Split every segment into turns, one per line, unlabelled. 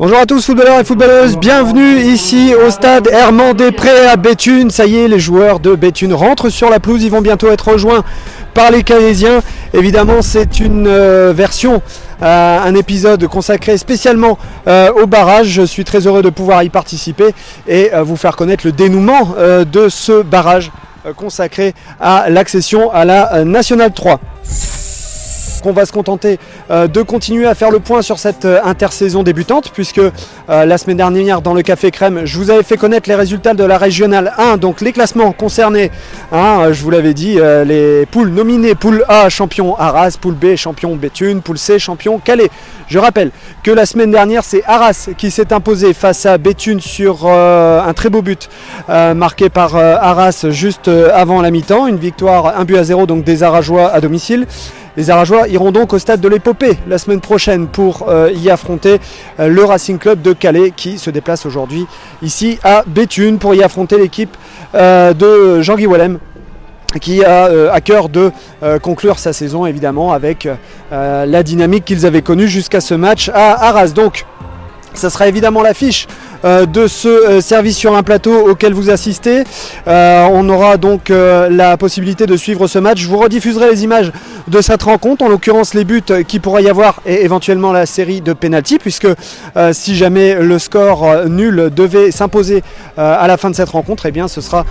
Bonjour à tous footballeurs et footballeuses, bienvenue ici au stade Hermand-des-Prés à Béthune. Ça y est, les joueurs de Béthune rentrent sur la pelouse, ils vont bientôt être rejoints par les Calaisiens. Évidemment, c'est une version, un épisode consacré spécialement au barrage. Je suis très heureux de pouvoir y participer et vous faire connaître le dénouement de ce barrage consacré à l'accession à la Nationale 3. On va se contenter de continuer à faire le point sur cette intersaison débutante, puisque la semaine dernière dans le Café Crème, je vous avais fait connaître les résultats de la Régionale 1, donc les classements concernés, je vous l'avais dit, les poules nominées, poule A, champion Arras, poule B, champion Béthune, poule C, champion Calais. Je rappelle que la semaine dernière, c'est Arras qui s'est imposé face à Béthune sur un très beau but marqué par Arras juste avant la mi-temps, une victoire 1-0 donc des Arageois à domicile. Les Arageois iront donc au stade de l'Épopée la semaine prochaine pour y affronter le Racing Club de Calais qui se déplace aujourd'hui ici à Béthune pour y affronter l'équipe de Jean-Guy Wallem qui a à cœur de conclure sa saison évidemment avec la dynamique qu'ils avaient connue jusqu'à ce match à Arras. Donc ça sera évidemment l'affiche de ce service sur un plateau auquel vous assistez. On aura donc la possibilité de suivre ce match. Je vous rediffuserai les images de cette rencontre, en l'occurrence les buts qui pourrait y avoir et éventuellement la série de pénalty, puisque si jamais le score nul devait s'imposer à la fin de cette rencontre, eh bien ce sera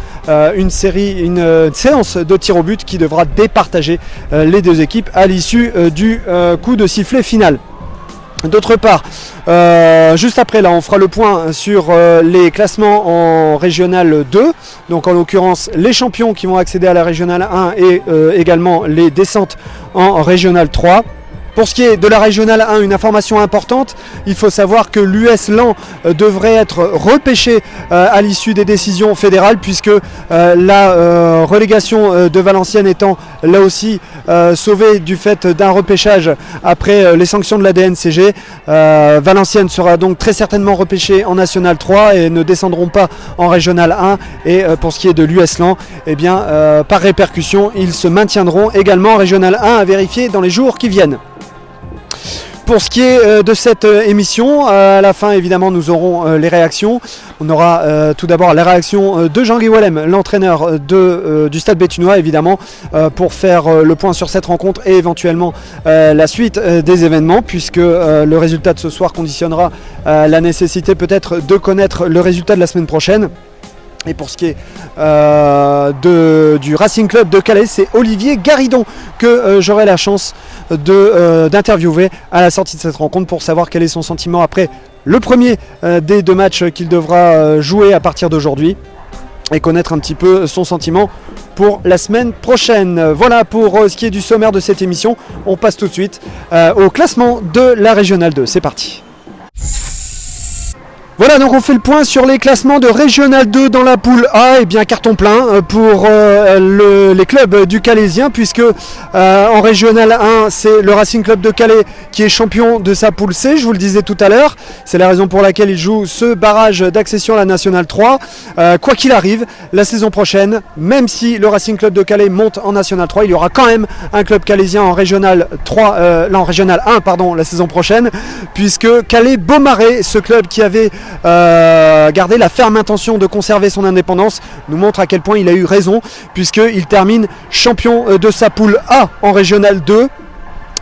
une séance de tir au but qui devra départager les deux équipes à l'issue du coup de sifflet final. D'autre part, juste après là on fera le point sur les classements en Régionale 2, donc en l'occurrence les champions qui vont accéder à la Régionale 1 et également les descentes en Régionale 3. Pour ce qui est de la Régionale 1, une information importante, il faut savoir que l'US Laon devrait être repêché à l'issue des décisions fédérales, puisque la relégation de Valenciennes étant là aussi sauvée du fait d'un repêchage après les sanctions de la DNCG. Valenciennes sera donc très certainement repêché en Nationale 3 et ne descendront pas en Régionale 1. Et pour ce qui est de l'US Laon, eh bien, par répercussion, ils se maintiendront également en Régionale 1 à vérifier dans les jours qui viennent. Pour ce qui est de cette émission, à la fin évidemment nous aurons les réactions. On aura tout d'abord la réaction de Jean-Guy Wallem, l'entraîneur du Stade Béthunois évidemment, pour faire le point sur cette rencontre et éventuellement la suite des événements, puisque le résultat de ce soir conditionnera la nécessité peut-être de connaître le résultat de la semaine prochaine. Et pour ce qui est du Racing Club de Calais, c'est Olivier Garidon que j'aurai la chance d'interviewer à la sortie de cette rencontre pour savoir quel est son sentiment après le premier des deux matchs qu'il devra jouer à partir d'aujourd'hui et connaître un petit peu son sentiment pour la semaine prochaine. Voilà pour ce qui est du sommaire de cette émission. On passe tout de suite au classement de la Régionale 2. C'est parti. Voilà, donc on fait le point sur les classements de Régionale 2 dans la poule A. Et bien carton plein pour les clubs du Calaisien, puisque en Régionale 1 c'est le Racing Club de Calais qui est champion de sa poule C, je vous le disais tout à l'heure. C'est la raison pour laquelle il joue ce barrage d'accession à la Nationale 3. Quoi qu'il arrive, la saison prochaine, même si le Racing Club de Calais monte en Nationale 3, il y aura quand même un club calaisien en Régionale 3, en Régionale 1 pardon, la saison prochaine, puisque Calais-Beaumarais, ce club qui avait garder la ferme intention de conserver son indépendance, nous montre à quel point il a eu raison, puisqu'il termine champion de sa poule A en Régionale 2.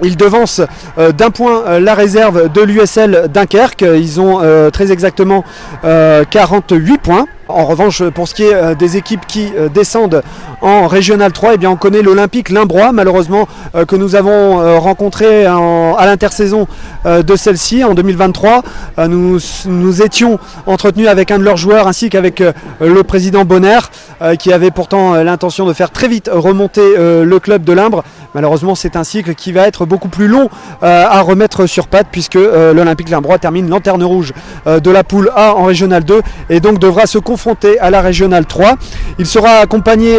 Il devance d'un point la réserve de l'USL Dunkerque. Ils ont très exactement 48 points. En revanche, pour ce qui est des équipes qui descendent en Régionale 3, eh bien, on connaît l'Olympique Limbrois, malheureusement, que nous avons rencontré à l'intersaison de celle-ci en 2023. Nous étions entretenus avec un de leurs joueurs ainsi qu'avec le président Bonner, qui avait pourtant l'intention de faire très vite remonter le club de Limbre. Malheureusement, c'est un cycle qui va être beaucoup plus long à remettre sur pattes, puisque l'Olympique Limbrois termine lanterne rouge de la poule A en Régionale 2 et donc devra se confronter à la Régionale 3. Il sera accompagné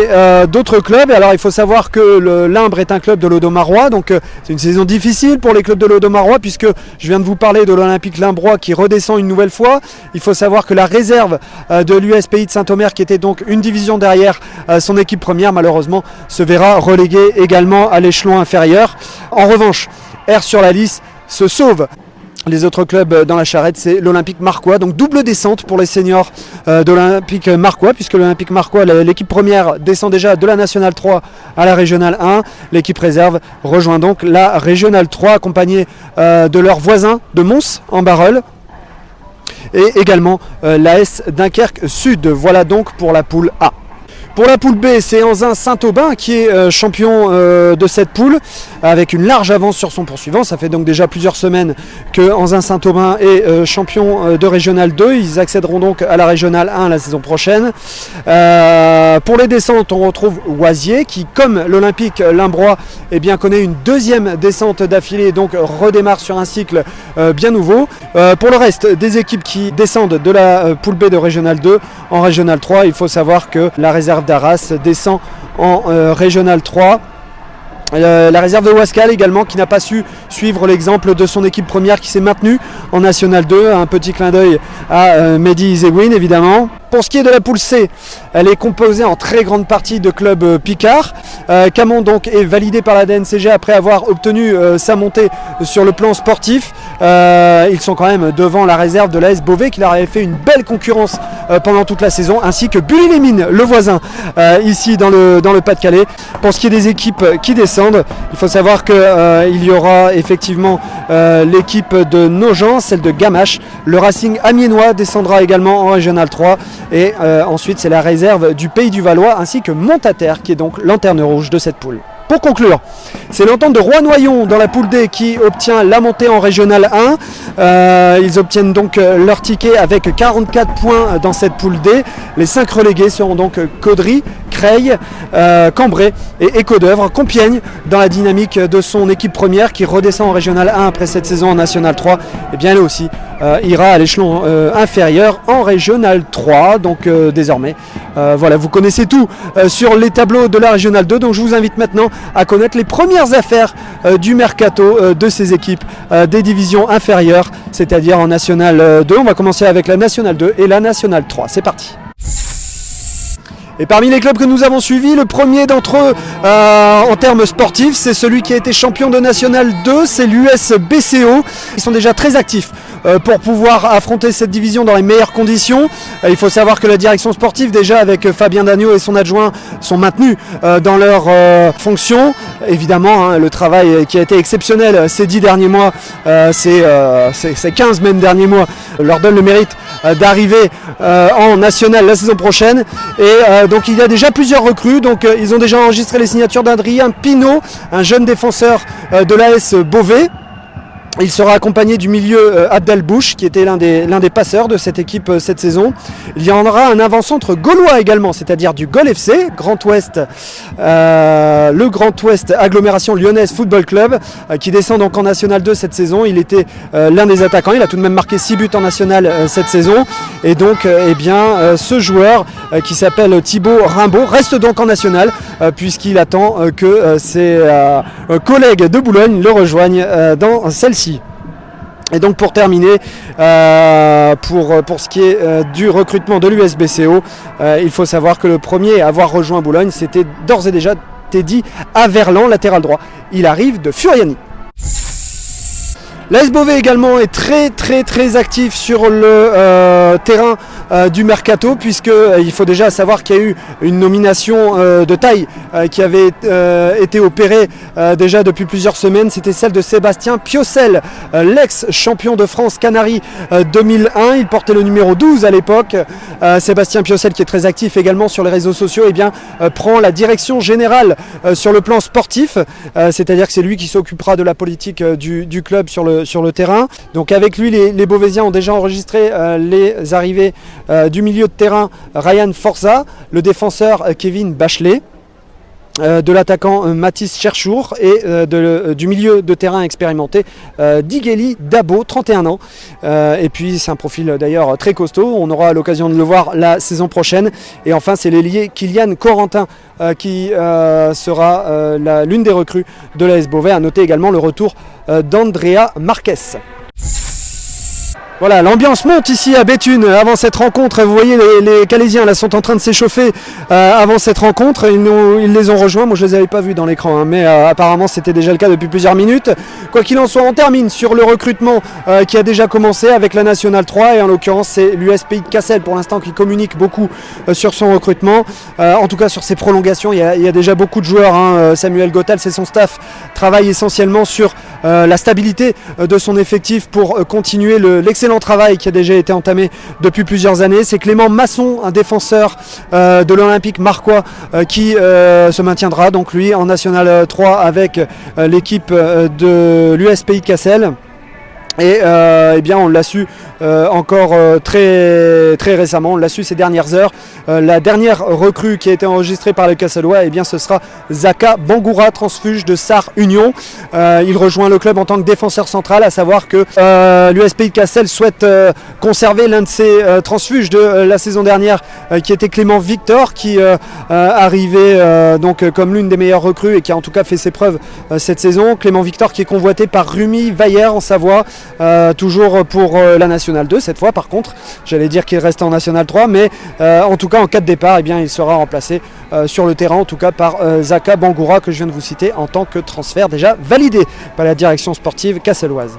d'autres clubs. Et alors il faut savoir que le Limbre est un club de l'Audomarois, donc c'est une saison difficile pour les clubs de l'Audomarois, puisque je viens de vous parler de l'Olympique Limbrois qui redescend une nouvelle fois. Il faut savoir que la réserve de l'US Pays de Saint-Omer, qui était donc une division derrière son équipe première, malheureusement se verra relégué également à l'échelon inférieur. En revanche, R sur la liste se sauve Les autres clubs dans la charrette, c'est l'Olympique Marcois. Donc double descente pour les seniors d'Olympique Marcois, puisque l'Olympique Marcois, l'équipe première, descend déjà de la Nationale 3 à la Régionale 1. L'équipe réserve rejoint donc la Régionale 3, accompagnée de leurs voisins de Mons en Barœul. Et également l'AS Dunkerque Sud. Voilà donc pour la poule A. Pour la poule B, c'est Anzin Saint-Aubin qui est champion de cette poule avec une large avance sur son poursuivant. Ça fait donc déjà plusieurs semaines que Anzin Saint-Aubin est champion de Régionale 2. Ils accéderont donc à la Régionale 1 la saison prochaine. Pour les descentes, on retrouve Oisier qui, comme l'Olympique Limbrois, eh bien, connaît une deuxième descente d'affilée et donc redémarre sur un cycle bien nouveau. Pour le reste des équipes qui descendent de la poule B de Régionale 2 en Régionale 3, il faut savoir que la réserve d'Arras descend en Régionale 3. La réserve de Wascal également qui n'a pas su suivre l'exemple de son équipe première qui s'est maintenue en National 2. Un petit clin d'œil à Mehdi Izegouine évidemment. Pour ce qui est de la poule C, elle est composée en très grande partie de clubs picards. Camon donc est validé par la DNCG après avoir obtenu sa montée sur le plan sportif. Ils sont quand même devant la réserve de l'AS Beauvais qui leur avait fait une belle concurrence pendant toute la saison, ainsi que Bully-les-Mines, le voisin, ici dans le Pas-de-Calais. Pour ce qui est des équipes qui descendent, il faut savoir qu'il y aura effectivement l'équipe de Nogent, celle de Gamache. Le Racing Amiénois descendra également en Régionale 3. Et ensuite c'est la réserve du Pays du Valois ainsi que Montataire qui est donc lanterne rouge de cette poule. Pour conclure, c'est l'entente de Roy-Noyon dans la poule D qui obtient la montée en Régionale 1. Ils obtiennent donc leur ticket avec 44 points dans cette poule D. Les 5 relégués seront donc Caudry, Creil, Cambrai et Écaudœuvre. Compiègne, dans la dynamique de son équipe première qui redescend en Régionale 1 après cette saison en Nationale 3, et bien elle aussi ira à l'échelon inférieur en Régionale 3. Donc désormais, voilà, vous connaissez tout sur les tableaux de la Régionale 2. Donc je vous invite maintenant à connaître les premières affaires du mercato de ces équipes des divisions inférieures, c'est-à-dire en Nationale 2. On va commencer avec la Nationale 2 et la Nationale 3. C'est parti. Et parmi les clubs que nous avons suivis, le premier d'entre eux en termes sportifs, c'est celui qui a été champion de National 2, c'est l'US BCO. Ils sont déjà très actifs pour pouvoir affronter cette division dans les meilleures conditions. Il faut savoir que la direction sportive, déjà avec Fabien Dagneau et son adjoint, sont maintenus dans leurs fonctions. Évidemment, le travail qui a été exceptionnel ces 10 derniers mois, ces 15 même derniers mois, leur donne le mérite d'arriver en national la saison prochaine. Et donc il y a déjà plusieurs recrues. Donc ils ont déjà enregistré les signatures d'Adrien Pinault, un jeune défenseur de l'AS Beauvais. Il sera accompagné du milieu Abdel Bouch, qui était l'un des passeurs de cette équipe cette saison. Il y en aura un avant-centre gaulois également, c'est-à-dire du Gol FC, Grand Ouest, le Grand Ouest Agglomération Lyonnaise Football Club, qui descend donc en National 2 cette saison. Il était l'un des attaquants, il a tout de même marqué 6 buts en National cette saison. Et donc, ce joueur qui s'appelle Thibaut Rimbaud reste donc en National, puisqu'il attend que ses collègues de Boulogne le rejoignent dans celle-ci. Et donc pour terminer, pour ce qui est du recrutement de l'USBCO, il faut savoir que le premier à avoir rejoint Boulogne, c'était d'ores et déjà Teddy Averland, latéral droit. Il arrive de Furiani. L'AS Beauvais également est très actif sur le terrain du mercato, puisque il faut déjà savoir qu'il y a eu une nomination de taille qui avait été opérée déjà depuis plusieurs semaines. C'était celle de Sébastien Piocel, l'ex-champion de France Canaries 2001. Il portait le numéro 12 à l'époque. Sébastien Piocel, qui est très actif également sur les réseaux sociaux, prend la direction générale sur le plan sportif, c'est-à-dire que c'est lui qui s'occupera de la politique du club sur le terrain. Donc avec lui, les Beauvaisiens ont déjà enregistré les arrivées du milieu de terrain Ryan Forza, le défenseur Kevin Bachelet, de l'attaquant Mathis Cherchour et du milieu de terrain expérimenté Digeli Dabo, 31 ans. Et puis c'est un profil d'ailleurs très costaud, on aura l'occasion de le voir la saison prochaine. Et enfin c'est l'ailier Kylian Corentin qui sera l'une des recrues de l'AS Beauvais. À noter également le retour d'Andrea Marquez. Voilà, l'ambiance monte ici à Béthune avant cette rencontre. Vous voyez, les Calaisiens là sont en train de s'échauffer avant cette rencontre. Ils les ont rejoints. Moi, je les avais pas vus dans l'écran, hein, mais apparemment, c'était déjà le cas depuis plusieurs minutes. Quoi qu'il en soit, on termine sur le recrutement qui a déjà commencé avec la Nationale 3. Et en l'occurrence, c'est l'USPI de Cassel pour l'instant qui communique beaucoup sur son recrutement. En tout cas, sur ses prolongations, il y a déjà beaucoup de joueurs. Hein. Samuel Gottal et son staff travaillent essentiellement sur la stabilité de son effectif pour continuer l'excellent travail qui a déjà été entamé depuis plusieurs années. C'est Clément Masson, un défenseur de l'Olympique marquois qui se maintiendra donc lui en National 3 avec l'équipe de l'USPI de Cassel. Et eh bien on l'a su encore très récemment, on l'a su ces dernières heures. La dernière recrue qui a été enregistrée par les Casselois, eh bien ce sera Zaka Bangoura, transfuge de Sarre Union. Il rejoint le club en tant que défenseur central, à savoir que l'USPI de Cassel souhaite conserver l'un de ses transfuges de la saison dernière, qui était Clément Victor, qui arrivait donc comme l'une des meilleures recrues et qui a en tout cas fait ses preuves cette saison. Clément Victor qui est convoité par Rumi Vaillère en Savoie, toujours pour la Nationale 2 cette fois. Par contre, j'allais dire qu'il reste en Nationale 3, mais en tout cas en cas de départ, eh bien, il sera remplacé sur le terrain en tout cas par Zaka Bangoura, que je viens de vous citer en tant que transfert déjà validé par la direction sportive casselloise.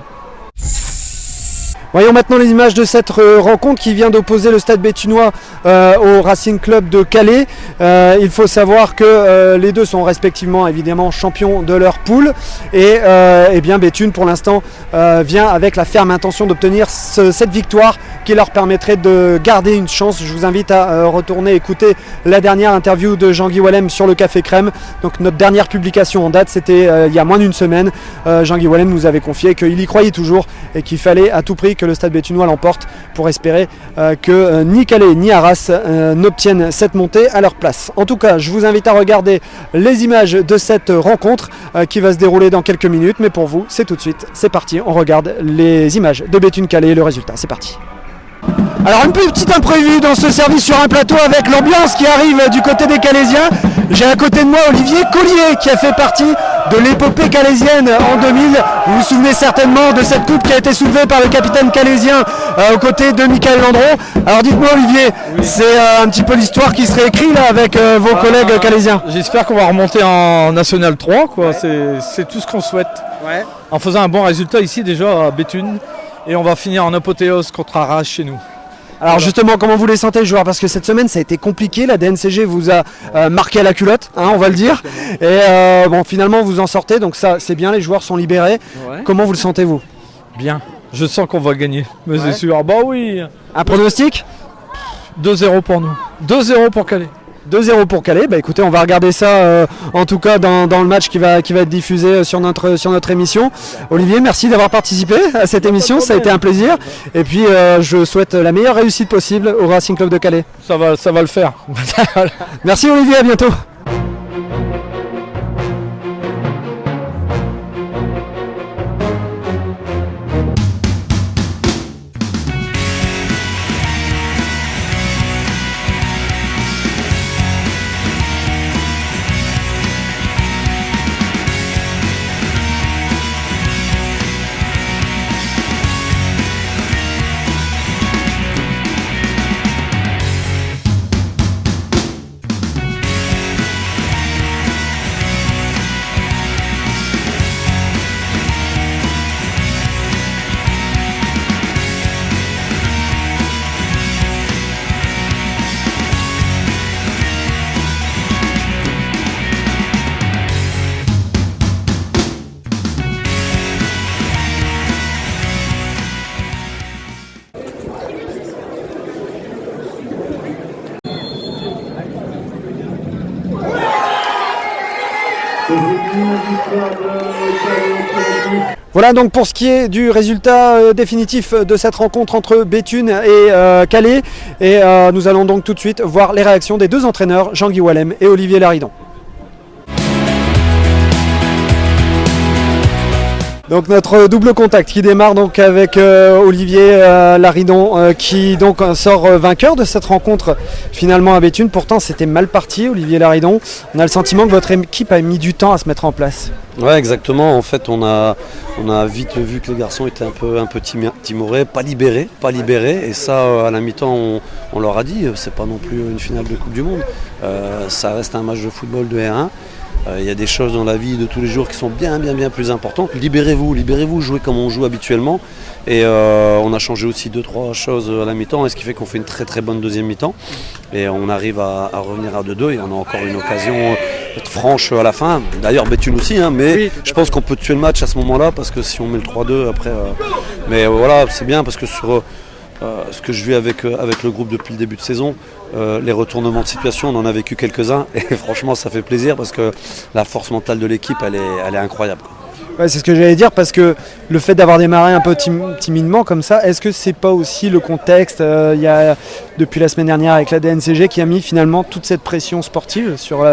Voyons maintenant les images de cette rencontre qui vient d'opposer le Stade Béthunois au Racing Club de Calais. Il faut savoir que les deux sont respectivement évidemment champions de leur poule et eh bien Béthune pour l'instant vient avec la ferme intention d'obtenir cette victoire qui leur permettrait de garder une chance. Je vous invite à retourner écouter la dernière interview de Jean-Guy Wallem sur le Café Crème. Donc notre dernière publication en date, c'était il y a moins d'une semaine. Jean-Guy Wallem nous avait confié qu'il y croyait toujours et qu'il fallait à tout prix que le Stade Béthunois l'emporte pour espérer que ni Calais ni Arras n'obtiennent cette montée à leur place. En tout cas, je vous invite à regarder les images de cette rencontre qui va se dérouler dans quelques minutes. Mais pour vous, c'est tout de suite. C'est parti, on regarde les images de Béthune-Calais et le résultat. C'est parti. Alors une petite imprévue dans ce service sur un plateau avec l'ambiance qui arrive du côté des Calaisiens. J'ai à côté de moi Olivier Collier qui a fait partie de l'épopée calaisienne en 2000. Vous vous souvenez certainement de cette coupe qui a été soulevée par le capitaine calaisien aux côtés de Michael Landreau. Alors dites-moi Olivier, oui. C'est un petit peu l'histoire qui se réécrit là avec vos collègues calaisiens.
J'espère qu'on va remonter en National 3, quoi. Ouais. C'est tout ce qu'on souhaite. Ouais. En faisant un bon résultat ici déjà à Béthune. Et on va finir en apothéose contre Arras chez nous.
Alors justement, comment vous les sentez les joueurs? Parce que cette semaine ça a été compliqué, la DNCG vous a marqué à la culotte, hein, on va le dire. Et bon, finalement vous en sortez, donc ça c'est bien, les joueurs sont libérés. Ouais. Comment vous le sentez vous?
Bien, je sens qu'on va gagner, mais ouais. C'est sûr. Bah oui.
Un pronostic?
2-0 pour nous, 2-0 pour Calais.
2-0 pour Calais, bah écoutez, on va regarder ça en tout cas dans le match qui va être diffusé sur notre émission. Olivier, merci d'avoir participé à cette émission, ça a été un plaisir. Et puis je souhaite la meilleure réussite possible au Racing Club de Calais.
Ça va le faire.
Merci Olivier, à bientôt. Voilà donc pour ce qui est du résultat définitif de cette rencontre entre Béthune et Calais. Et nous allons donc tout de suite voir les réactions des deux entraîneurs, Jean-Guy Wallem et Olivier Laridon. Donc notre double contact qui démarre donc avec Olivier Laridon qui donc sort vainqueur de cette rencontre finalement à Béthune. Pourtant c'était mal parti, Olivier Laridon. On a le sentiment que votre équipe a mis du temps à se mettre en place.
Ouais, exactement. En fait, on a vite vu que les garçons étaient un peu timorés, pas libérés. Et ça, à la mi-temps, on leur a dit, c'est pas non plus une finale de Coupe du Monde. Ça reste un match de football de R1. Il y a des choses dans la vie de tous les jours qui sont bien plus importantes. Libérez-vous, jouez comme on joue habituellement. Et on a changé aussi 2-3 choses à la mi-temps, et ce qui fait qu'on fait une très bonne deuxième mi-temps. Et on arrive à revenir à 2-2 et on a encore une occasion franche à la fin. D'ailleurs Béthune aussi, mais oui, je pense qu'on peut tuer le match à ce moment-là, parce que si on met le 3-2 après... Mais voilà, c'est bien parce que sur... ce que je vis avec le groupe depuis le début de saison, les retournements de situation, on en a vécu quelques-uns et franchement ça fait plaisir parce que la force mentale de l'équipe elle est incroyable.
Ouais, c'est ce que j'allais dire, parce que le fait d'avoir démarré un peu timidement comme ça, est-ce que c'est pas aussi le contexte il y a, depuis la semaine dernière avec la DNCG qui a mis finalement toute cette pression sportive sur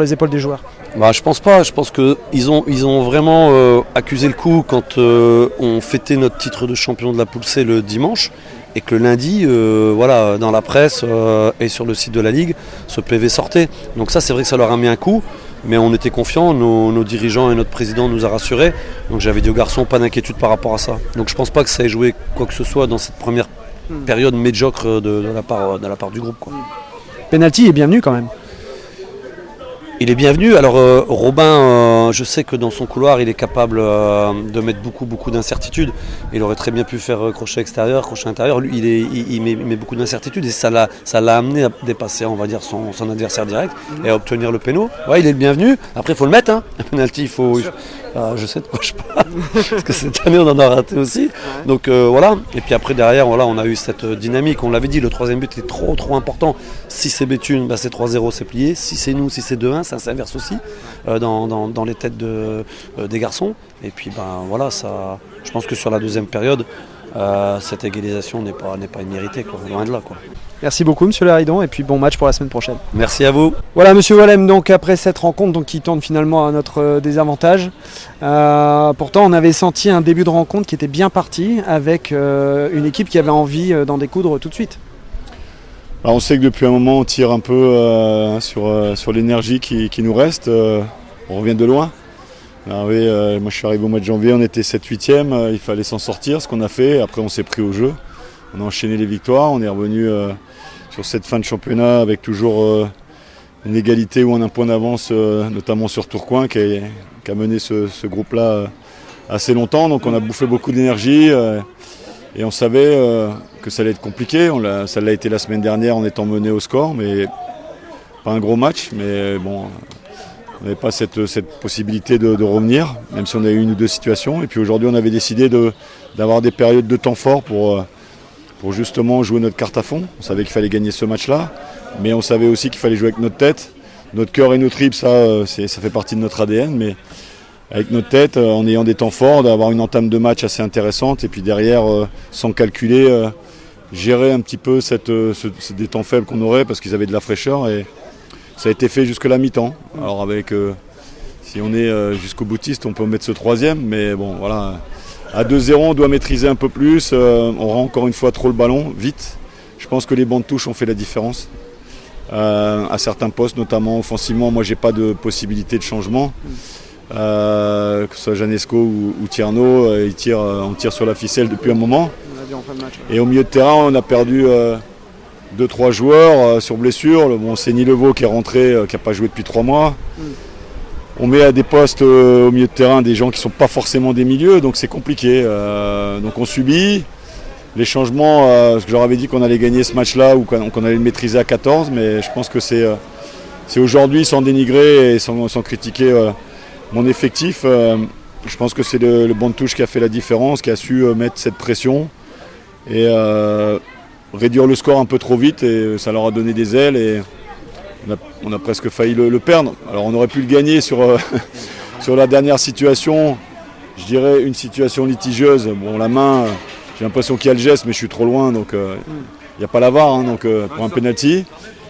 les épaules des joueurs?
Je pense pas, je pense qu'ils ont vraiment accusé le coup quand on fêtait notre titre de champion de la poule C le dimanche. Et que le lundi, dans la presse et sur le site de la Ligue, ce PV sortait. Donc ça, c'est vrai que ça leur a mis un coup, mais on était confiants, nos dirigeants et notre président nous a rassurés. Donc j'avais dit aux garçons, pas d'inquiétude par rapport à ça. Donc je pense pas que ça ait joué quoi que ce soit dans cette première période médiocre de la part du groupe, quoi.
Penalty est bienvenu quand même.
Il est bienvenu. Alors Robin, je sais que dans son couloir, il est capable de mettre beaucoup d'incertitudes. Il aurait très bien pu faire crochet extérieur, crochet intérieur. Lui, il met beaucoup d'incertitudes et ça l'a amené à dépasser, on va dire, son adversaire direct et à obtenir le péno. Ouais, il est le bienvenu. Après, il faut le mettre. Un penalty, il faut... je sais de quoi je parle. Parce que cette année, on en a raté aussi. Donc voilà. Et puis après, derrière, on a eu cette dynamique. On l'avait dit, le troisième but est trop important. Si c'est Béthune, c'est 3-0, c'est plié. Si c'est nous, si c'est 2-1, ça s'inverse aussi dans les têtes des garçons. Et puis ça, je pense que sur la deuxième période, cette égalisation n'est pas imméritée, quoi, loin de là, quoi.
Merci beaucoup Monsieur Laridon, et puis bon match pour la semaine prochaine.
Merci à vous.
Voilà Monsieur Wallem, donc après cette rencontre donc, qui tourne finalement à notre désavantage. Pourtant on avait senti un début de rencontre qui était bien parti, avec une équipe qui avait envie d'en découdre tout de suite.
Alors on sait que depuis un moment on tire un peu sur l'énergie qui nous reste. On revient de loin. Moi je suis arrivé au mois de janvier, on était 7-8e, il fallait s'en sortir, ce qu'on a fait. Après on s'est pris au jeu, on a enchaîné les victoires, on est revenu sur cette fin de championnat avec toujours une égalité ou un point d'avance, notamment sur Tourcoing qui a mené ce groupe-là assez longtemps. Donc on a bouffé beaucoup d'énergie et on savait que ça allait être compliqué. Ça l'a été la semaine dernière en étant mené au score, mais pas un gros match. Mais bon, on n'avait pas cette possibilité de revenir, même si on a eu une ou deux situations. Et puis aujourd'hui on avait décidé d'avoir des périodes de temps fort pour justement jouer notre carte à fond. On savait qu'il fallait gagner ce match-là, mais on savait aussi qu'il fallait jouer avec notre tête. Notre cœur et nos tripes, ça fait partie de notre ADN, mais avec notre tête, en ayant des temps forts, d'avoir une entame de match assez intéressante, et puis derrière, sans calculer, gérer un petit peu des temps faibles qu'on aurait, parce qu'ils avaient de la fraîcheur, et ça a été fait jusque la mi-temps. Alors si on est jusqu'au boutiste, on peut mettre ce troisième, mais bon, voilà. À 2-0, on doit maîtriser un peu plus, on rend encore une fois trop le ballon, vite. Je pense que les bancs de touche ont fait la différence. À certains postes, notamment offensivement, moi j'ai pas de possibilité de changement. Que ce soit Janesco ou Tierno, on tire sur la ficelle depuis un moment. Et au milieu de terrain, on a perdu 2-3 joueurs sur blessure. C'est Nilevaux qui est rentré, qui n'a pas joué depuis 3 mois. On met à des postes au milieu de terrain des gens qui ne sont pas forcément des milieux, donc c'est compliqué. Donc on subit. Les changements, ce que je leur avais dit qu'on allait gagner ce match-là ou qu'on allait le maîtriser à 14, mais je pense que c'est aujourd'hui, sans dénigrer et sans critiquer mon effectif, je pense que c'est le banc de touche qui a fait la différence, qui a su mettre cette pression et réduire le score un peu trop vite, et ça leur a donné des ailes et on a presque failli le perdre. Alors on aurait pu le gagner sur la dernière situation, je dirais une situation litigieuse. Bon, la main, j'ai l'impression qu'il y a le geste, mais je suis trop loin, donc il n'y a pas la VAR, donc pour un penalty.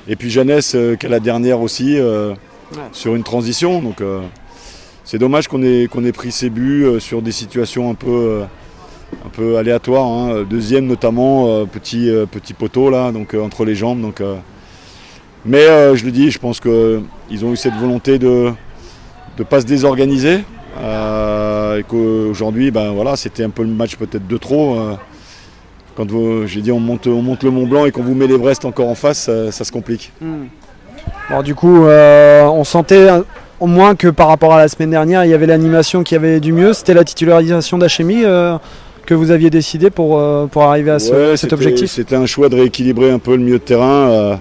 Et puis Jeannès qui a la dernière aussi sur une transition, donc c'est dommage qu'on ait pris ces buts sur des situations un peu aléatoires. Hein. Deuxième notamment, petit poteau là, donc entre les jambes. Donc, mais je le dis, je pense qu'ils ont eu cette volonté de ne pas se désorganiser. Et qu'aujourd'hui, voilà, c'était un peu le match peut-être de trop. Quand j'ai dit on monte le Mont Blanc et qu'on vous met l'Everest encore en face, ça se complique.
Bon, du coup, on sentait au moins que par rapport à la semaine dernière, il y avait l'animation qui avait du mieux. C'était la titularisation d'Hachemi que vous aviez décidé pour arriver à cet objectif.
C'était un choix de rééquilibrer un peu le milieu de terrain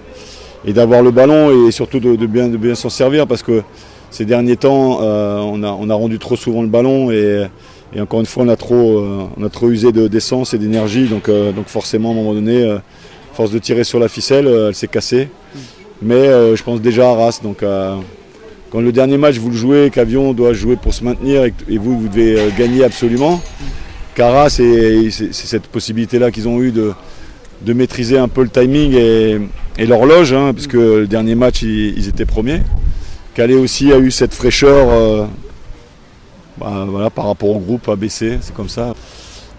et d'avoir le ballon et surtout de bien s'en servir parce que ces derniers temps, on a rendu trop souvent le ballon et encore une fois, on a trop usé d'essence et d'énergie. Donc forcément, à un moment donné, force de tirer sur la ficelle, elle s'est cassée. Mais je pense déjà à Arras. Donc, quand le dernier match, vous le jouez, qu'Avion doit jouer pour se maintenir et vous devez gagner absolument, qu'Arras, c'est cette possibilité-là qu'ils ont eu de maîtriser un peu le timing et l'horloge, hein, puisque le dernier match, ils étaient premiers. Calais aussi a eu cette fraîcheur voilà, par rapport au groupe ABC, c'est comme ça.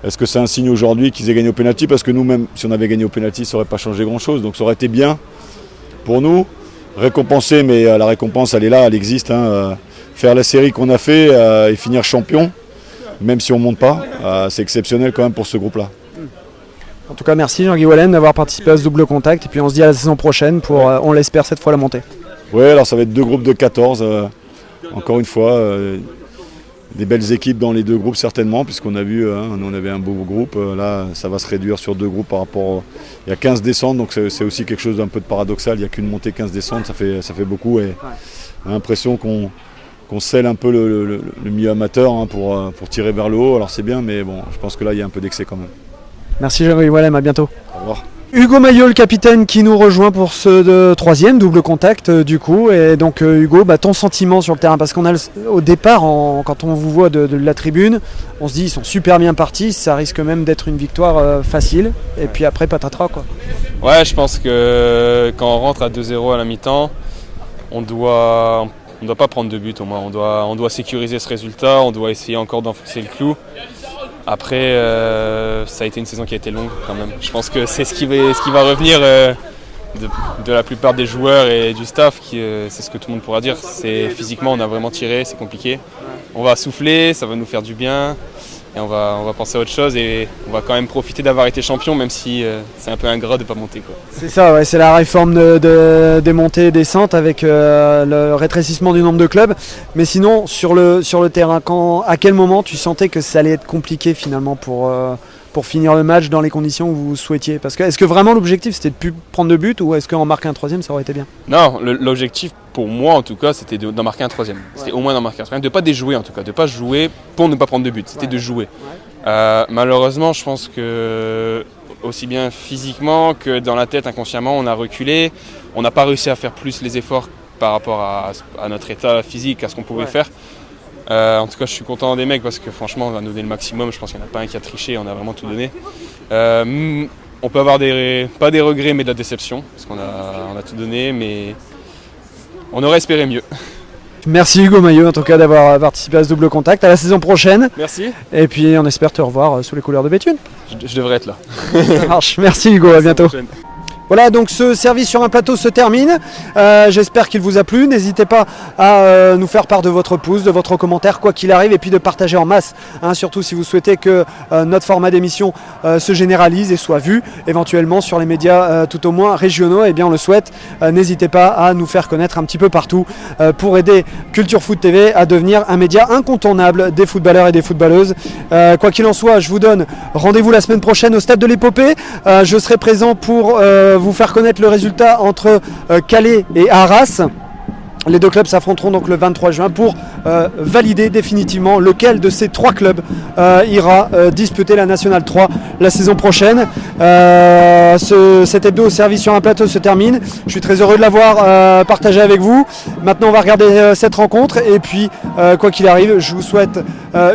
Est-ce que c'est un signe aujourd'hui qu'ils aient gagné au pénalty? Parce que nous, même si on avait gagné au pénalty, ça n'aurait pas changé grand-chose. Donc ça aurait été bien pour nous, récompenser, mais la récompense, elle est là, elle existe. Hein, faire la série qu'on a fait et finir champion, même si on ne monte pas, c'est exceptionnel quand même pour ce groupe-là.
En tout cas, merci Jean-Guy Wallen d'avoir participé à ce double contact. Et puis on se dit à la saison prochaine pour, on l'espère, cette fois la montée.
Oui, alors ça va être 2 groupes de 14. Encore une fois, des belles équipes dans les 2 groupes certainement, puisqu'on a vu, on avait un beau groupe. Là, ça va se réduire sur 2 groupes par rapport. Il y a 15 descentes, donc c'est aussi quelque chose d'un peu de paradoxal. Il n'y a qu'une montée 15 descentes, ça fait beaucoup. Et on a l'impression qu'on scelle un peu le milieu amateur pour tirer vers le haut. Alors c'est bien, mais bon, je pense que là, il y a un peu d'excès quand même.
Merci Jean-Guy Wallen, à bientôt.
Au revoir.
Hugo Maillot, le capitaine, qui nous rejoint pour ce 3e double contact du coup. Et donc Hugo, ton sentiment sur le terrain, parce qu'on a au départ, quand on vous voit de la tribune, on se dit ils sont super bien partis, ça risque même d'être une victoire facile. Et puis après patatras quoi.
Ouais, je pense que quand on rentre à 2-0 à la mi-temps, on doit pas prendre de but au moins. On doit sécuriser ce résultat, on doit essayer encore d'enfoncer le clou. Après, ça a été une saison qui a été longue quand même. Je pense que c'est ce qui va revenir de la plupart des joueurs et du staff. C'est ce que tout le monde pourra dire. C'est physiquement, on a vraiment tiré, c'est compliqué. On va souffler, ça va nous faire du bien. Et on va penser à autre chose et on va quand même profiter d'avoir été champion, même si c'est un peu ingrat de ne pas monter, quoi.
C'est ça, ouais, c'est la réforme des montées et descentes avec le rétrécissement du nombre de clubs. Mais sinon, sur le terrain, à quel moment tu sentais que ça allait être compliqué finalement pour finir le match dans les conditions que vous souhaitiez? Parce que est-ce que vraiment l'objectif c'était de ne plus prendre de but ou est-ce qu'en marquer un 3e ça aurait été bien?
Non, l'objectif pour moi en tout cas c'était d'en marquer un 3e. C'était au moins d'en marquer un 3e, de ne pas déjouer en tout cas, de ne pas jouer pour ne pas prendre de but, c'était de jouer. Malheureusement je pense que aussi bien physiquement que dans la tête inconsciemment on a reculé, on n'a pas réussi à faire plus les efforts par rapport à notre état physique, à ce qu'on pouvait faire. En tout cas, je suis content des mecs parce que franchement, on a donné le maximum. Je pense qu'il n'y en a pas un qui a triché, on a vraiment tout donné. On peut avoir pas des regrets, mais de la déception parce qu'on a tout donné, mais on aurait espéré mieux.
Merci Hugo Maillot en tout cas d'avoir participé à ce double contact. À la saison prochaine.
Merci.
Et puis on espère te revoir sous les couleurs de Béthune.
Je devrais être là.
Ça marche. Merci Hugo, à bientôt. Voilà, donc ce service sur un plateau se termine. J'espère qu'il vous a plu. N'hésitez pas à nous faire part de votre pouce, de votre commentaire, quoi qu'il arrive, et puis de partager en masse. Surtout si vous souhaitez que notre format d'émission se généralise et soit vu éventuellement sur les médias tout au moins régionaux. Eh bien, on le souhaite. N'hésitez pas à nous faire connaître un petit peu partout pour aider Culture Foot TV à devenir un média incontournable des footballeurs et des footballeuses. Quoi qu'il en soit, je vous donne rendez-vous la semaine prochaine au Stade de l'Épopée. Je serai présent pour vous faire connaître le résultat entre Calais et Arras. Les 2 clubs s'affronteront donc le 23 juin pour valider définitivement lequel de ces 3 clubs ira disputer la Nationale 3 la saison prochaine. Cet hebdo au service sur un plateau se termine. Je suis très heureux de l'avoir partagé avec vous. Maintenant on va regarder cette rencontre et puis quoi qu'il arrive, je vous souhaite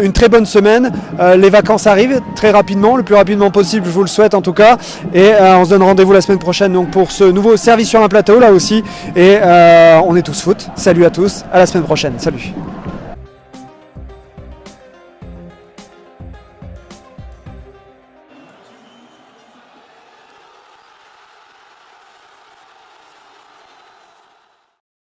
une très bonne semaine. Les vacances arrivent très rapidement, le plus rapidement possible, je vous le souhaite en tout cas. Et on se donne rendez-vous la semaine prochaine donc, pour ce nouveau service sur un plateau là aussi. Et on est tous foot. Salut à tous, à la semaine prochaine. Salut.